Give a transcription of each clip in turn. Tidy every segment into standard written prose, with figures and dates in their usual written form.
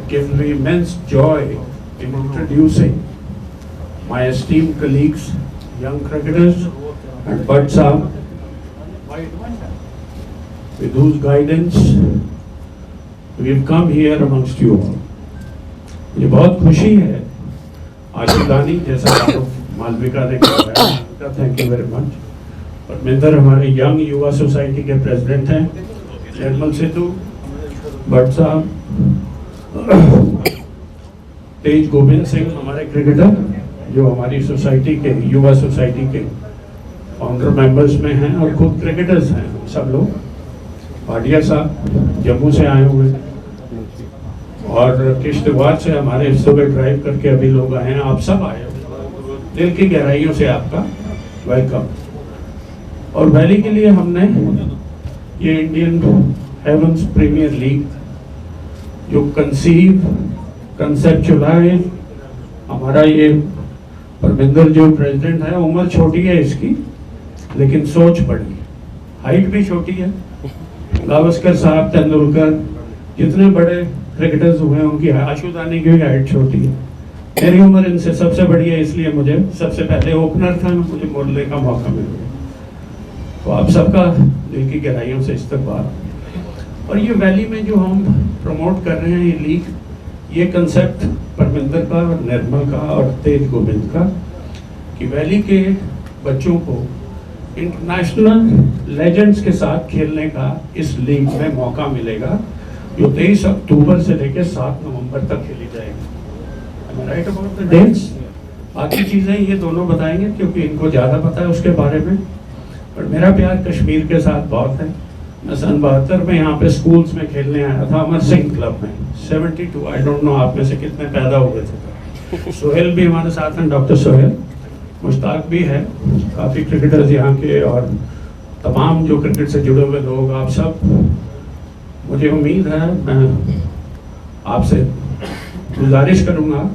gives me immense joy in introducing my esteemed colleagues, young cricketers, and Bhatt Saab, with whose guidance we have come here amongst you all. मुझे बहुत खुशी है आशुदानी जैसा मालविका ने कहा, thank you very much. Parminder हमारे young युवा society के प्रेसिडेंट हैं, निर्मल सिद्धू, भट्ट साहब, तेज गोविंद सिंह हमारे क्रिकेटर जो हमारी सोसाइटी के युवा सोसाइटी के फाउंडर मेंबर्स में हैं और खुद क्रिकेटर्स हैं सब लोग, भाटिया साहब जम्मू से आए हुए और किश्तवाड़ से हमारे सुबह ड्राइव करके अभी लोग आए हैं। आप सब आए हो, दिल की गहराइयों से आपका वेलकम। और वैली के लिए हमने ये इंडियन हेवंस प्रीमियर लीग जो कंसेप्चुलाइज हमारा ये परमिंदर जो प्रेसिडेंट है, उम्र छोटी है इसकी लेकिन सोच बड़ी, हाइट भी छोटी है। गावस्कर साहब, तेंदुलकर, जितने बड़े क्रिकेटर्स हुए हैं उनकी आशुदानी की भी हाइट छोटी है। मेरी उम्र इनसे सबसे बड़ी है, इसलिए मुझे सबसे पहले ओपनर था, मुझे बोलने का मौका मिल गया। तो आप सबका दिल की गहराइयों से इस्तकबाल। और ये वैली में जो हम प्रमोट कर रहे हैं ये लीग, ये कंसेप्ट परमिंदर का और निर्मल का और तेज गोविंद का कि वैली के बच्चों को इंटरनेशनल लेजेंड्स के साथ खेलने का इस लीग में मौका मिलेगा जो 23 अक्टूबर से लेकर 7 नवंबर तक खेली जाएगी। राइट अबाउट द डेट्स, बाकी चीज़ें ये दोनों बताएंगे क्योंकि इनको ज़्यादा पता है उसके बारे में। पर मेरा प्यार कश्मीर के साथ बहुत है। मैं सन 72 में यहाँ पे स्कूल्स में खेलने आया था, अमर सिंह क्लब में। 72, आई डोंट नो आप में से कितने पैदा हुए थे। सोहेल भी हमारे साथ हैं, डॉक्टर सोहेल, मुश्ताक भी है, काफ़ी क्रिकेटर्स यहाँ के और तमाम जो क्रिकेट से जुड़े हुए लोग, आप सब। मुझे उम्मीद है, मैं आपसे गुजारिश करूँगा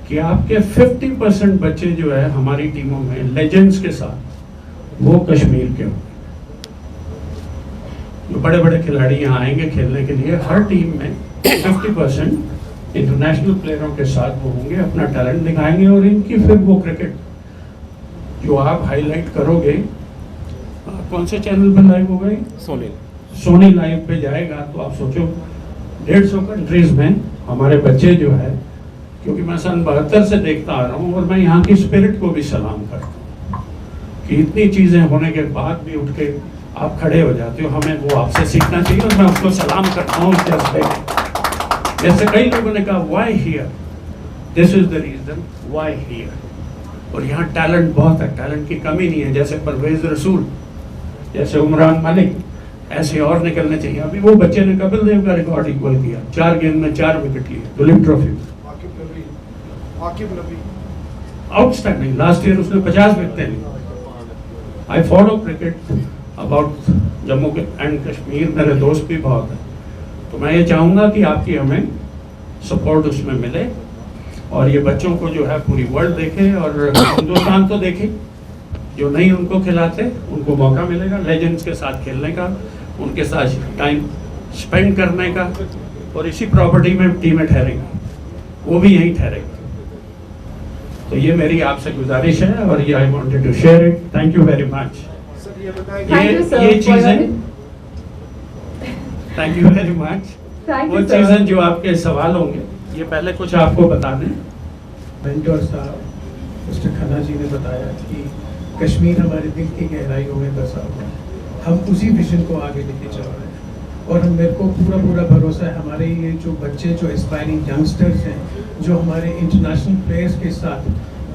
कि आपके 50% बच्चे जो है हमारी टीमों में लेजेंड्स के साथ वो कश्मीर के होंगे। जो बड़े बड़े खिलाड़ी यहाँ आएंगे खेलने के लिए, हर टीम में 50% इंटरनेशनल प्लेयरों के साथ वो होंगे, अपना टैलेंट दिखाएंगे और इनकी फिर वो क्रिकेट जो आप हाईलाइट करोगे, कौन से चैनल पर लाइव होगा? सोनी लाइव पे जाएगा। तो आप सोचो 150 कंट्रीज में हमारे बच्चे जो है, क्योंकि मैं सन 72 से देखता आ रहा हूँ और मैं यहाँ की स्पिरिट को भी सलाम करता हूँ कि इतनी चीज़ें होने के बाद भी उठ के आप खड़े हो जाते हो। हमें वो आपसे सीखना चाहिए और मैं उसको सलाम करता हूँ। जैसे कई लोगों ने कहा why here, this is the reason why here. और यहाँ टैलेंट बहुत है, टैलेंट की कमी नहीं है। जैसे परवेज रसूल, जैसे उमरान मलिक, ऐसे और निकलने चाहिए। अभी वो बच्चे ने कपिल देव का रिकॉर्ड इक्वल किया, 4 गेंद में 4 विकेट लिए, Duleep trophy. Outstanding, last year उसने 50 विकेटें ली। I follow cricket about Jammu and Kashmir, मेरे दोस्त भी बहुत हैं। तो मैं ये चाहूँगा कि आपकी हमें सपोर्ट उसमें मिले और ये बच्चों को जो है पूरी वर्ल्ड देखे और हिंदुस्तान तो देखे। जो नहीं उनको खिलाते उनको मौका मिलेगा लेजेंड्स के साथ खेलने का, उनके साथ टाइम स्पेंड करने का, और इसी प्रॉपर्टी में टीमें ठहरेंगी, वो भी यहीं ठहरेंगे। तो ये मेरी आपसे गुजारिश है और ये I wanted to share it. Thank you very much. ये चीज़ें, थैंक यू वेरी मच। वो चीज़ें जो आपके सवाल होंगे, ये पहले कुछ आपको बता दें। मेंटर साहब मिस्टर खन्ना जी ने बताया कि कश्मीर हमारे दिल की गहराइयों में बसा हुआ है, हम उसी विजन को आगे लेके चल रहे हैं। और मेरे को पूरा भरोसा है हमारे ये जो बच्चे, जो एस्पायरिंग यंगस्टर्स हैं, जो हमारे इंटरनेशनल प्लेयर्स के साथ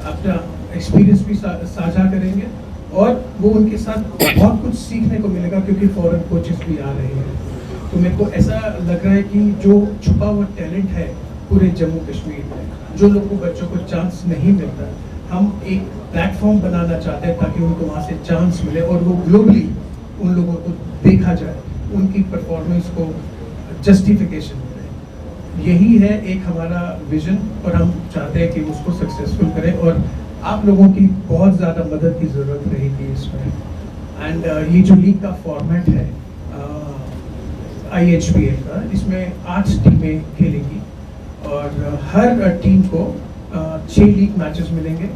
अपना एक्सपीरियंस भी साझा करेंगे और वो उनके साथ बहुत कुछ सीखने को मिलेगा क्योंकि फॉरेन कोचेस भी आ रहे हैं। तो मेरे को ऐसा लग रहा है कि जो छुपा हुआ टैलेंट है पूरे जम्मू कश्मीर में, जो लोगों को बच्चों को चांस नहीं मिलता, हम एक प्लेटफॉर्म बनाना चाहते हैं ताकि उनको वहाँ से चांस मिले और वो ग्लोबली उन लोगों को देखा जाए, उनकी परफॉर्मेंस को जस्टिफिकेशन मिले। यही है एक हमारा विजन और हम चाहते हैं कि उसको सक्सेसफुल करें और आप लोगों की बहुत ज़्यादा मदद की ज़रूरत रहेगी इसमें। एंड ये जो लीग का फॉर्मेट है IHPL का, इसमें 8 टीमें खेलेंगी और हर टीम को 6 लीग मैचेस मिलेंगे।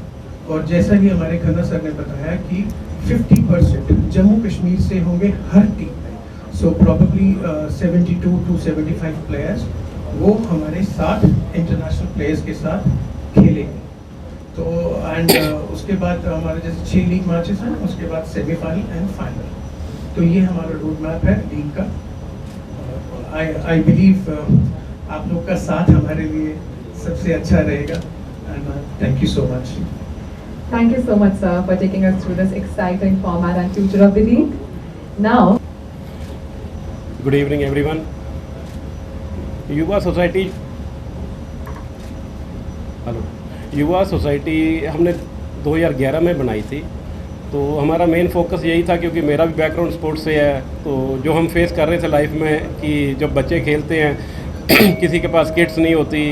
और जैसा कि हमारे खन्ना सर ने बताया कि 50% जम्मू कश्मीर से होंगे हर टीम में। सो प्रॉबली 72 to 75 प्लेयर्स वो हमारे साथ इंटरनेशनल प्लेयर्स के साथ खेलेंगे। तो एंड उसके बाद हमारे जैसे 6 लीग मैचेस हैं, उसके बाद सेमीफाइनल एंड फाइनल। तो ये हमारा रोड मैप है लीग का। आई बिलीव आप लोग का साथ हमारे लिए सबसे अच्छा रहेगा। And thank you so much. Thank you so much, sir, for taking us through this exciting format and future of the league. Now, good evening everyone. युवा सोसाइटी हमने 2011 में बनाई थी। तो हमारा मेन फोकस यही था, क्योंकि मेरा भी बैकग्राउंड स्पोर्ट्स से है। तो जो हम फेस कर रहे थे लाइफ में कि जब बच्चे खेलते हैं किसी के पास किट्स नहीं होती,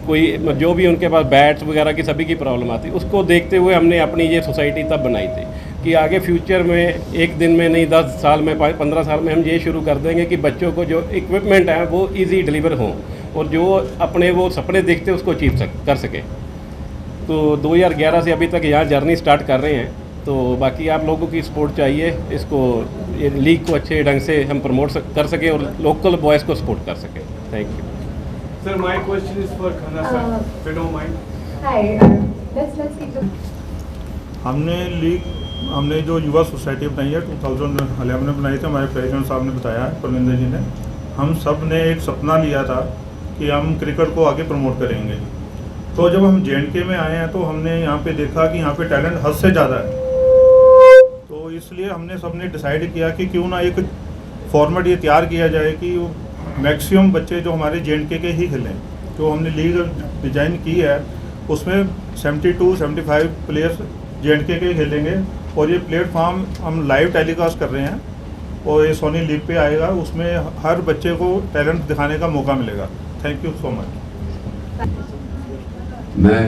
कोई जो भी उनके पास बैट्स वगैरह की सभी की प्रॉब्लम आती, उसको देखते हुए हमने अपनी ये सोसाइटी तब बनाई थी कि आगे फ्यूचर में एक दिन में नहीं 10 साल में 15 साल में हम ये शुरू कर देंगे कि बच्चों को जो इक्विपमेंट है वो इजी डिलीवर हों और जो अपने वो सपने देखते उसको अचीव कर सके। तो 2011 से अभी तक यहाँ जर्नी स्टार्ट कर रहे हैं। तो बाकी आप लोगों की सपोर्ट चाहिए, इसको ये लीग को अच्छे ढंग से हम प्रमोट कर सकें और लोकल बॉयज़ को सपोर्ट कर सकें। Thank you. Sir, my question is for Khanna sir, if you don't mind. hi. Let's keep the. हमने जो युवा सोसाइटी बनाई है 2011 में बनाई थी, हमारे प्रेसिडेंट साहब ने बताया है, परमिंदर जी ने। हम सब ने एक सपना लिया था कि हम क्रिकेट को आगे प्रमोट करेंगे। तो जब हम J&K में आए हैं तो हमने यहाँ पे देखा कि यहाँ पे टैलेंट हद से ज़्यादा है। तो इसलिए हमने सब ने डिसाइड किया कि क्यों ना एक फॉर्मेट ये तैयार किया जाए कि मैक्सिमम बच्चे जो हमारे J&K के ही खेलें। जो हमने लीग डिज़ाइन की है उसमें 72-75 प्लेयर्स J&K के खेलेंगे। और ये प्लेटफॉर्म हम लाइव टेलीकास्ट कर रहे हैं और ये सोनी लीग पे आएगा। उसमें हर बच्चे को टैलेंट दिखाने का मौका मिलेगा। Thank you so much. मैं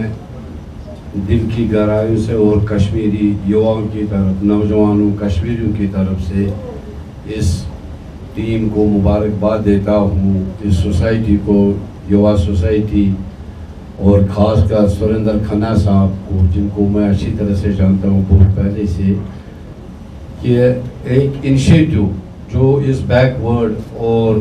दिल की गहराइयों से और कश्मीरी युवाओं की तरफ, नौजवानों कश्मीरियों की तरफ से इस टीम को मुबारकबाद देता हूँ। इस सोसाइटी को, युवा सोसाइटी, और ख़ासकर सुरेंद्र खन्ना साहब को, जिनको मैं अच्छी तरह से जानता हूँ बहुत पहले से, कि एक इनिशिएटिव जो इस बैकवर्ड और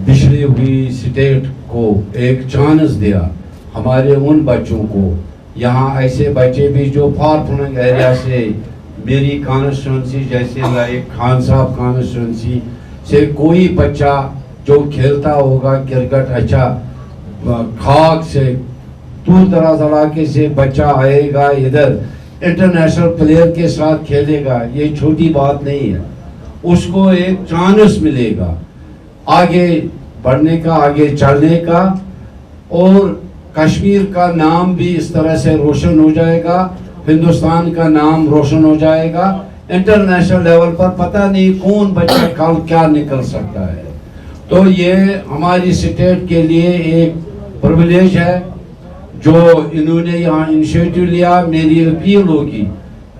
पिछड़ी हुई स्टेट को एक चांस दिया। हमारे उन बच्चों को, यहाँ ऐसे बच्चे भी जो फार फ्लंग एरिया से, मेरी कॉन्स्टिट्यूंसी जैसे लाइक खान साहब कॉन्स्टिट्यूंसी से कोई बच्चा जो खेलता होगा क्रिकेट अच्छा, खाक से दूर दराज इलाके से बच्चा आएगा इधर इंटरनेशनल प्लेयर के साथ खेलेगा, ये छोटी बात नहीं है। उसको एक चांस मिलेगा आगे बढ़ने का, आगे चलने का, और कश्मीर का नाम भी इस तरह से रोशन हो जाएगा, हिंदुस्तान का नाम रोशन हो जाएगा। इंटरनेशनल लेवल पर पता नहीं कौन बच्चा कल क्या निकल सकता है। तो ये हमारी स्टेट के लिए एक प्रिविलेज है जो इन्होंने यहाँ इनिशिएटिव लिया। मेरी अपील होगी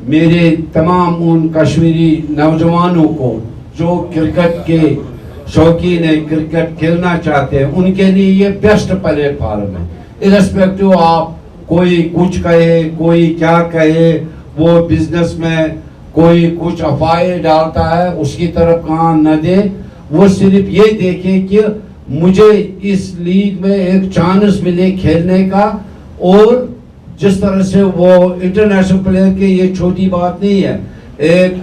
मेरे तमाम उन कश्मीरी नौजवानों को जो क्रिकेट के शौकीन है, क्रिकेट खेलना चाहते हैं, उनके लिए ये बेस्ट प्लेटफॉर्म है। इरेस्पेक्टिव आप कोई कुछ कहे, कोई क्या कहे, वो बिजनेस में कोई कुछ अफवाहें डालता है, उसकी तरफ कान न दे। वो सिर्फ ये देखे कि मुझे इस लीग में एक चांस मिले खेलने का, और जिस तरह से वो इंटरनेशनल प्लेयर के, ये छोटी बात नहीं है। एक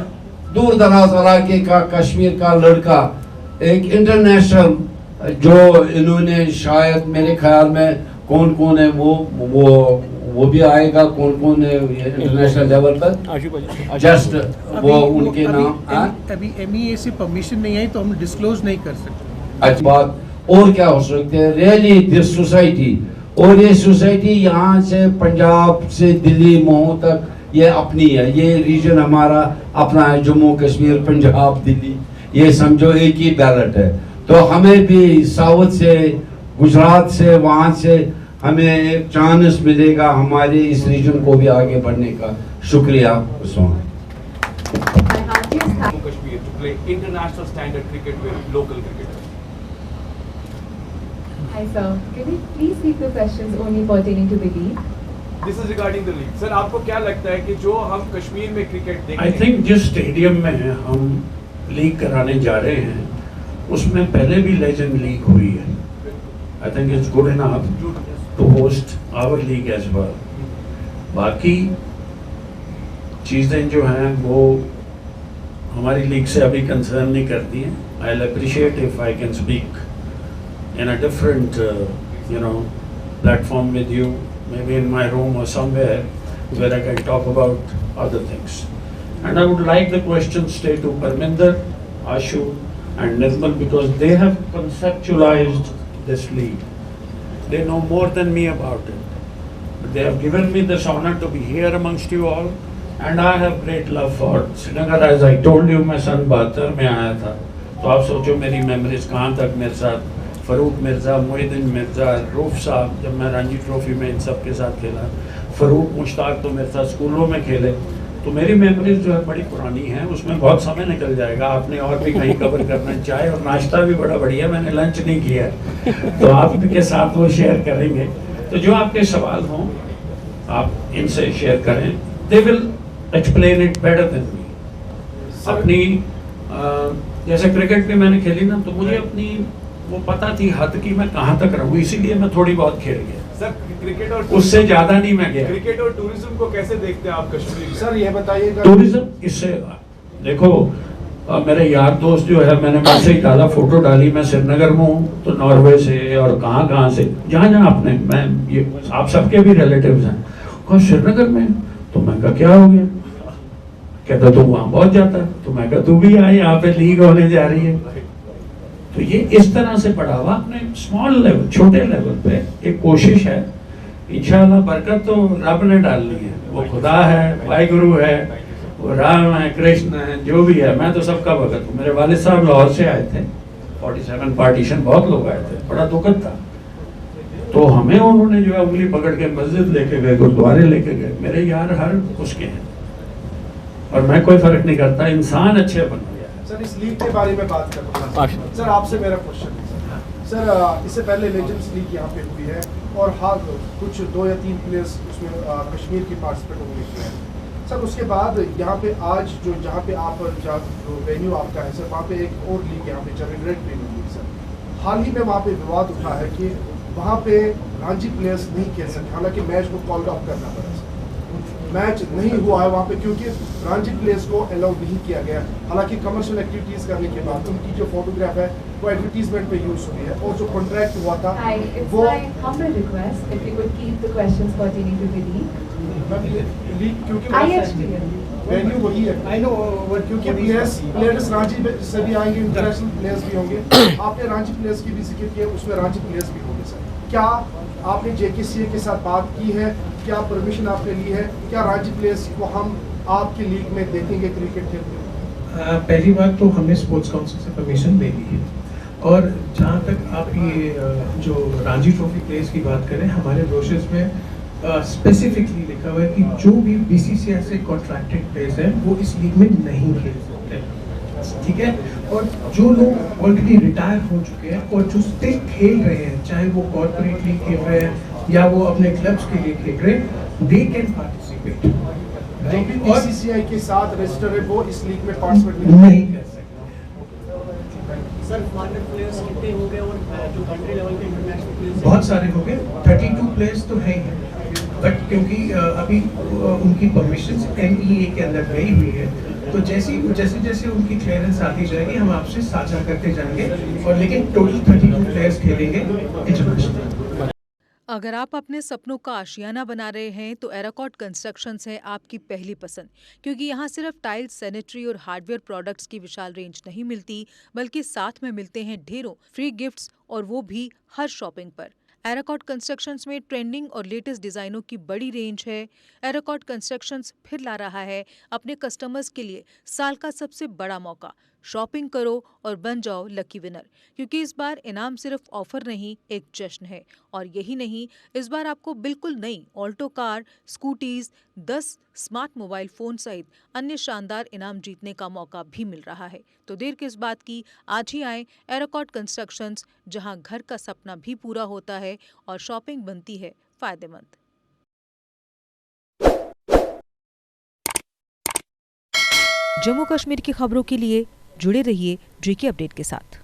दूर दराज इलाके का कश्मीर का लड़का एक इंटरनेशनल, जो इन्होंने शायद मेरे ख्याल में कौन है वो भी आएगा, कौन है इंटरनेशनल लेवल पर, जस्ट वो उनके नाम अभी MEA से परमिशन नहीं आई तो हम डिस्क्लोज नहीं कर सकते। अच्छी बात और क्या हो सकते हैं। रियली दिस सोसाइटी, और ये सोसाइटी यहाँ से पंजाब से दिल्ली मऊ तक ये अपनी है। ये रीजन हमारा अपना है, जम्मू कश्मीर पंजाब दिल्ली, ये समझो एक ही बैलेट है। तो हमें भी साउथ से, गुजरात से, वहाँ से हमें एक चांस मिलेगा हमारे इस रीजन को भी आगे बढ़ने का। शुक्रिया। Jammu Kashmir to play international standard cricket with local cricketers. Hi sir, can you please keep the questions only pertaining to the league? This is regarding the league. Sir आपको क्या लगता है कि जो हम कश्मीर में क्रिकेट देखते आई हैं, थिंक जिस स्टेडियम में हम लीग कराने जा रहे हैं उसमें पहले भी लेजेंड लीग हुई है. I think it's good enough to host our league as well. बाकी चीज़ें जो हैं वो हमारी लीग से अभी कंसर्न नहीं करती हैं. I will appreciate if I can speak in a different platform with you, maybe in my room or somewhere where I can talk about other things. And I would like the questions stay to Parminder, Ashu and Nirmal because they have conceptualized this league. They know more than me about it. But they have given me this honor to be here amongst you all and I have great love for Srinagar. As I told you, मैं सन 72 में आया था, तो आप सोचो मेरी memories कहाँ तक मेरे साथ. फ़रूक मिर्ज़ा, मोहिद्दीन मिर्ज़ा, रूफ साहब, जब मैं रणजी ट्रॉफी में इन सब के साथ खेला, फ़रूक मुश्ताक तो मेरे साथ स्कूलों में खेले, तो मेरी मेमोरीज जो है बड़ी पुरानी हैं. उसमें बहुत समय निकल जाएगा. आपने और भी कहीं कवर करना. चाय और नाश्ता भी बड़ा बढ़िया, मैंने लंच नहीं किया तो आपके साथ वो शेयर करेंगे. तो जो आपके सवाल हों आप इनसे शेयर करें. They will explain it better than me. अपनी जैसे क्रिकेट भी मैंने खेली ना, तो मुझे अपनी वो पता थी हद की मैं कहाँ तक रहूँ, इसीलिए मैं थोड़ी बहुत खेल गया. सर क्रिकेट और उससे ज्यादा नहीं मैं गया. क्रिकेट और टूरिज्म को कैसे देखते हैं आप कश्मीर में? सर ये बताइएगा, टूरिज्म इससे देखो मेरे यार दोस्त जो है, मैंने मैसेज ही डाला, फोटो डाली, मैं श्रीनगर में हूँ तो नॉर्वे से और कहाँ से जहाँ जहाँ आपने, मैं ये आप सबके भी रिलेटिव्स हैं. कहा श्रीनगर में, तो मैं कहा क्या हो गया, कहता तू वहाँ बहुत जाता है. तो मैं कहा तू भी आ, यहाँ पे लीग होने जा रही है. तो ये इस तरह से बढ़ावा अपने स्मॉल लेवल, छोटे लेवल पे एक कोशिश है. इंशाल्लाह बरकत तो रब ने डालनी है. वो खुदा है, वाहिगुरु है, वो राम है, कृष्ण है, जो भी है. मैं तो सबका भगत हूँ. मेरे वालिद साहब लाहौर से आए थे, 47 पार्टीशन, बहुत लोग आए थे, बड़ा दुखद था. तो हमें उन्होंने जो है उंगली पकड़ के मस्जिद लेके गए, गुरुद्वारे लेके गए. मेरे यार हर उसके हैं और मैं कोई फर्क नहीं करता. इंसान अच्छे बन गया. सर इस लीग के बारे में बात करना है. सर आपसे मेरा क्वेश्चन है सर, इससे पहले लेजेंड्स लीग यहाँ पे हुई है और हाँ कुछ 2 या 3 प्लेयर्स उसमें कश्मीर की पार्टिसिपेट होने के हैं. सर उसके बाद यहाँ पे आज जो जहाँ पे आप जो वेन्यू आपका है सर, वहाँ पे एक और लीग यहाँ पे चल रही, रेड प्रीमियर लीग. सर हाल ही में वहाँ पे विवाद उठा है कि वहाँ पे रांची प्लेयर्स नहीं खेल सकते, हालांकि मैच को कॉल ऑफ करना पड़ा. मैच नहीं हुआ है वहाँ पे क्योंकि रांची प्लेयर्स को अलाउ नहीं किया गया. हालांकि कमर्शियल एक्टिविटीज करने के बाद उनकी जो फोटोग्राफ है वो एडवर्टीजमेंट पे यूज हुई है और जो कॉन्ट्रैक्ट हुआ था It's वो my humble request if you could keep the questions pertaining to the league. League क्योंकि IHPL. वेन्यू वही है. I know क्योंकि प्लेयर्स रांची से भी आएंगे, इंटरनेशनल प्लेयर्स भी होंगे. आपने रांची प्लेयर्स की भी जिक्र किया, उसमें रांची प्लेयर्स भी होंगे. सर क्या आपने JKCA के साथ बात की है, क्या परमिशन आपने ली है, क्या रांची प्लेयर्स को हम आपकी लीग में देखेंगे क्रिकेट खेलते हुए? पहली बात तो हमने स्पोर्ट्स काउंसिल से परमिशन ले ली है. और जहाँ तक आप ये जो रणजी ट्रॉफी प्लेयर्स की बात करें, हमारे ब्रोशर्स में स्पेसिफिकली लिखा हुआ है कि जो भी BCCI से कॉन्ट्रैक्टेड प्लेयर्स हैं वो इस लीग में नहीं खेल सकते. ठीक है. और जो लोग ऑलरेडी रिटायर हो चुके हैं और जो स्टिल खेल रहे हैं, चाहे वो कॉर्पोरेट लीग खेल रहे हैं या वो अपने क्लब्स के लिए खेल रहे हैं, दे कैन पार्टिसिपेट. जो भी BCCI के साथ रजिस्टर है वो इस लीग में पार्टिसिपेट नहीं कर सकते. सर फॉरेन प्लेयर्स कितने हो गए और जो कंट्री लेवल के इंटरनेशनल प्लेयर्स बहुत सारे हो गए. 32 प्लेयर्स तो हैं ही, बट क्योंकि अभी उनकी परमिशन MEA के अंदर गई हुई है, तो जैसे जैसे उनकी क्लियरेंस आती जाएगी हम आपसे साझा करते जाएंगे. और लेकिन टोटल 32 प्लेयर्स खेलेंगे इंटरनेशनल. अगर आप अपने सपनों का आशियाना बना रहे हैं तो एराकॉट कंस्ट्रक्शंस है आपकी पहली पसंद, क्योंकि यहाँ सिर्फ टाइल्स, सैनिटरी और हार्डवेयर प्रोडक्ट्स की विशाल रेंज नहीं मिलती, बल्कि साथ में मिलते हैं ढेरों फ्री गिफ्ट्स, और वो भी हर शॉपिंग पर. एराकॉट कंस्ट्रक्शंस में ट्रेंडिंग और लेटेस्ट डिजाइनों की बड़ी रेंज है. एराकॉट कंस्ट्रक्शंस फिर ला रहा है अपने कस्टमर्स के लिए साल का सबसे बड़ा मौका, शॉपिंग करो और बन जाओ लकी विनर, क्योंकि इस बार इनाम सिर्फ ऑफर नहीं, एक जश्न है। और यही नहीं, इस बार आपको बिल्कुल नई Alto car, scooties, 10 smart mobile phone सहित अन्य शानदार इनाम जीतने का मौका भी मिल रहा है। तो देर किस बात की, आज ही आए एराकॉट कंस्ट्रक्शंस, जहां घर का सपना भी पूरा होता है और शॉपिंग बनती है फायदेमंद। जम्मू कश्मीर की खबरों के लिए जुड़े रहिए JK अपडेट के साथ।